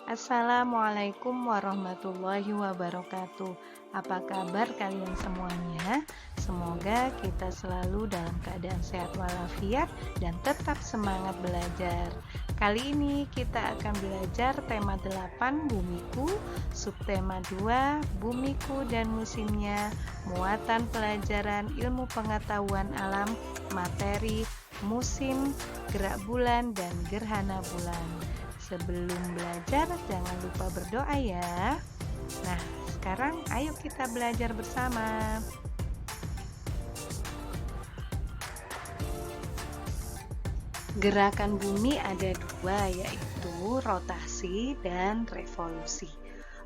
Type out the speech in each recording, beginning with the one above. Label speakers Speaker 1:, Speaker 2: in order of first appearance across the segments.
Speaker 1: Assalamualaikum warahmatullahi wabarakatuh. Apa kabar kalian semuanya? Semoga kita selalu dalam keadaan sehat walafiat dan tetap semangat belajar. Kali ini kita akan belajar tema 8 Bumiku, subtema 2 Bumiku dan musimnya, muatan pelajaran ilmu pengetahuan alam, materi, musim, gerak bulan, dan gerhana bulan. Sebelum belajar, jangan lupa berdoa ya. Nah, sekarang ayo kita belajar bersama. Gerakan bumi ada dua, yaitu rotasi dan revolusi.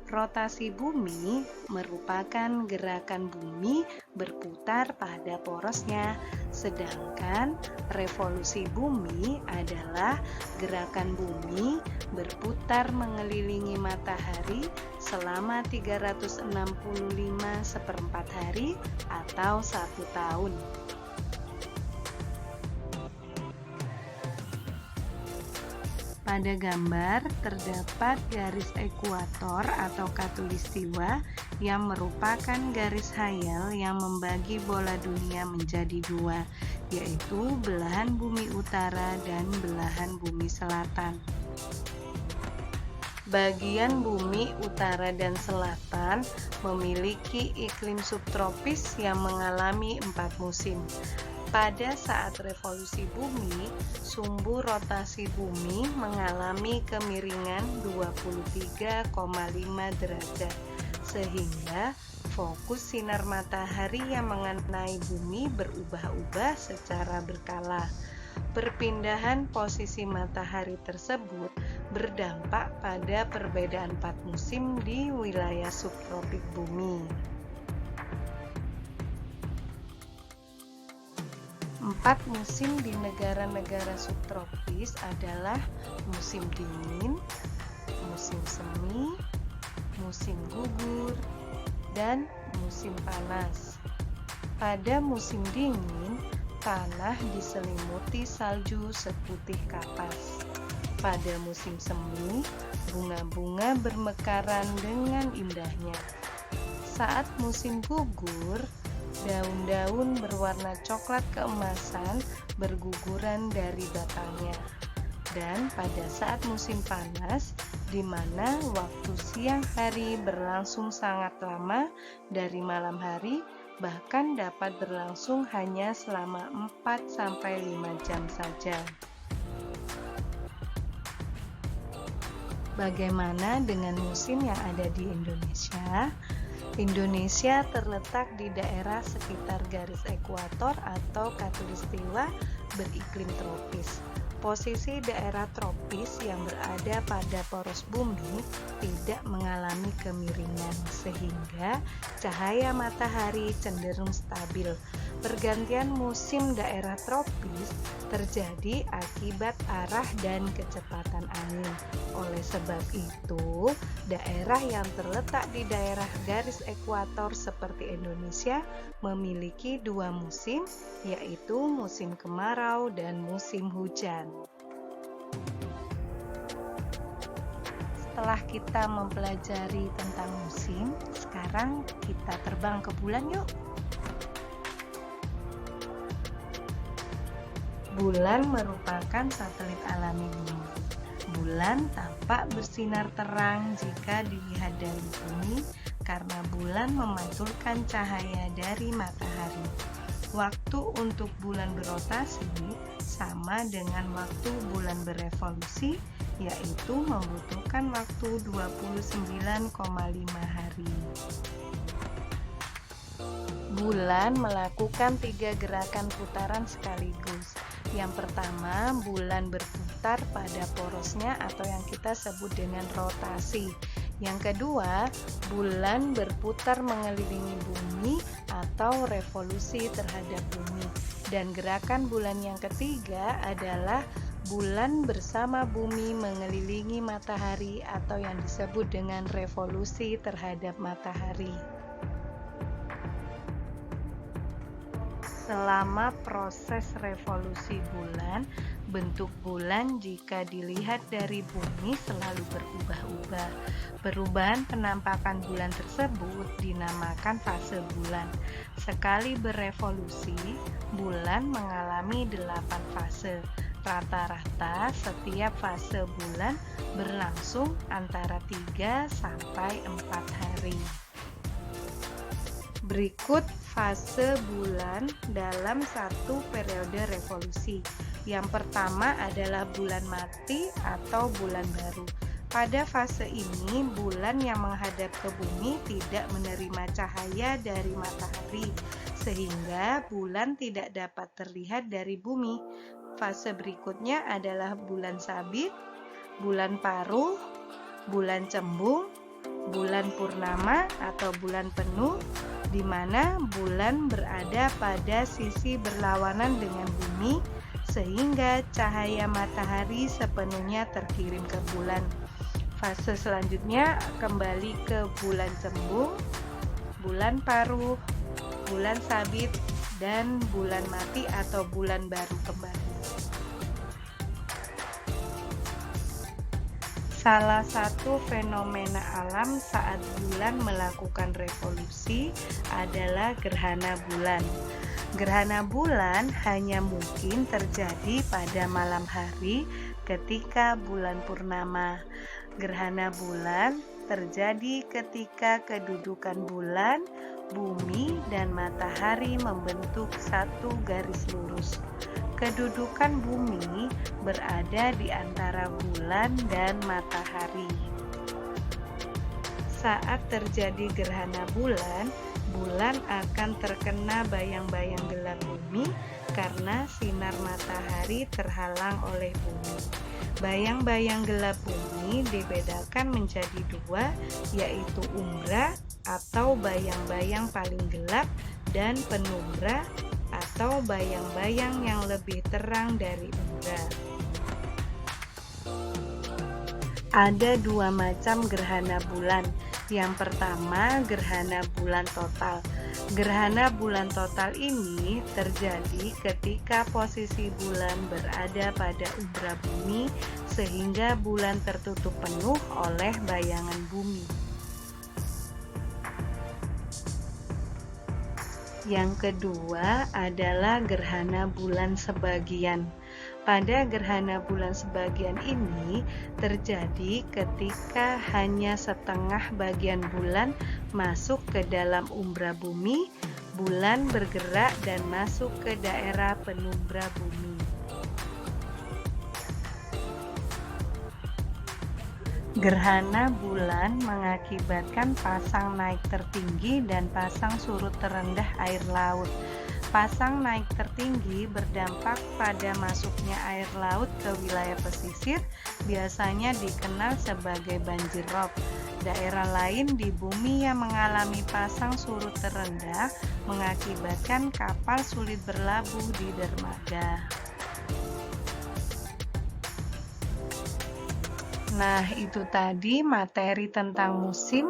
Speaker 1: Rotasi bumi merupakan gerakan bumi berputar pada porosnya, sedangkan revolusi bumi adalah gerakan bumi berputar mengelilingi matahari selama 365 hari atau 1 tahun. Pada gambar terdapat garis ekuator atau khatulistiwa yang merupakan garis hayal yang membagi bola dunia menjadi dua, yaitu belahan bumi utara dan belahan bumi selatan. Bagian bumi utara dan selatan memiliki iklim subtropis yang mengalami 4 musim. Pada saat revolusi bumi, sumbu rotasi bumi mengalami kemiringan 23,5 derajat, sehingga fokus sinar matahari yang mengenai bumi berubah-ubah secara berkala. Perpindahan posisi matahari tersebut berdampak pada perbedaan 4 musim di wilayah subtropik bumi. 4 musim di negara-negara subtropis adalah musim dingin, musim semi, musim gugur, dan musim panas. Pada musim dingin, tanah diselimuti salju seputih kapas. Pada musim semi, bunga-bunga bermekaran dengan indahnya. Saat musim gugur, daun-daun berwarna coklat keemasan berguguran dari batangnya. Dan pada saat musim panas, di mana waktu siang hari berlangsung sangat lama dari malam hari, bahkan dapat berlangsung hanya selama 4-5 jam saja. Bagaimana dengan musim yang ada di Indonesia? Indonesia terletak di daerah sekitar garis ekuator atau khatulistiwa beriklim tropis. Posisi daerah tropis yang berada pada poros bumi tidak mengalami kemiringan, sehingga cahaya matahari cenderung stabil. Pergantian musim daerah tropis terjadi akibat arah dan kecepatan angin. Oleh sebab itu, daerah yang terletak di daerah garis ekuator seperti Indonesia memiliki 2 musim, yaitu musim kemarau dan musim hujan. Setelah kita mempelajari tentang musim, sekarang kita terbang ke bulan yuk. Bulan merupakan satelit alami bumi. Bulan tampak bersinar terang jika dilihat dari bumi karena bulan memantulkan cahaya dari matahari. Waktu untuk bulan berotasi sama dengan waktu bulan berevolusi, yaitu membutuhkan waktu 29,5 hari. Bulan melakukan 3 gerakan putaran sekaligus. Yang pertama, bulan berputar pada porosnya atau yang kita sebut dengan rotasi. Yang kedua, bulan berputar mengelilingi bumi atau revolusi terhadap bumi. Dan gerakan bulan yang ketiga adalah bulan bersama bumi mengelilingi matahari atau yang disebut dengan revolusi terhadap matahari. Selama proses revolusi bulan, Bentuk bulan jika dilihat dari bumi selalu berubah-ubah. Perubahan penampakan bulan tersebut dinamakan fase bulan. Sekali berevolusi, bulan mengalami 8 fase. Rata-rata setiap fase bulan berlangsung antara 3 sampai 4 hari. Berikut fase bulan dalam satu periode revolusi. Yang pertama adalah bulan mati atau bulan baru. Pada fase ini, bulan yang menghadap ke bumi tidak menerima cahaya dari matahari, sehingga bulan tidak dapat terlihat dari bumi. Fase berikutnya adalah bulan sabit, bulan paruh, bulan cembung, bulan purnama atau bulan penuh, di mana bulan berada pada sisi berlawanan dengan bumi, sehingga cahaya matahari sepenuhnya terkirim ke bulan. Fase selanjutnya kembali ke bulan cembung, bulan paruh, bulan sabit, dan bulan mati atau bulan baru kembali. Salah satu fenomena alam saat bulan melakukan revolusi adalah gerhana bulan. Gerhana bulan hanya mungkin terjadi pada malam hari ketika bulan purnama. Gerhana bulan terjadi ketika kedudukan bulan, bumi, dan matahari membentuk satu garis lurus. Kedudukan bumi berada di antara bulan dan matahari. Saat terjadi gerhana bulan, bulan akan terkena bayang-bayang gelap bumi karena sinar matahari terhalang oleh bumi. Bayang-bayang gelap bumi dibedakan menjadi dua, yaitu umbra atau bayang-bayang paling gelap dan penumbra atau bayang-bayang yang lebih terang dari umbra. Ada dua macam gerhana bulan. Yang pertama, gerhana bulan total. Gerhana bulan total ini terjadi ketika posisi bulan berada pada umbra bumi sehingga bulan tertutup penuh oleh bayangan bumi. Yang kedua adalah gerhana bulan sebagian. Pada gerhana bulan sebagian ini terjadi ketika hanya setengah bagian bulan masuk ke dalam umbra bumi, bulan bergerak dan masuk ke daerah penumbra bumi. Gerhana bulan mengakibatkan pasang naik tertinggi dan pasang surut terendah air laut. Pasang naik tertinggi berdampak pada masuknya air laut ke wilayah pesisir, biasanya dikenal sebagai banjir rob. Daerah lain di bumi yang mengalami pasang surut terendah mengakibatkan kapal sulit berlabuh di dermaga. Nah, itu tadi materi tentang musim,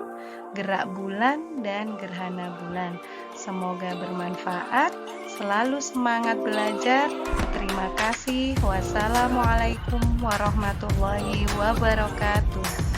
Speaker 1: gerak bulan, dan gerhana bulan. Semoga bermanfaat. Selalu semangat belajar. Terima kasih. Wassalamualaikum warahmatullahi wabarakatuh.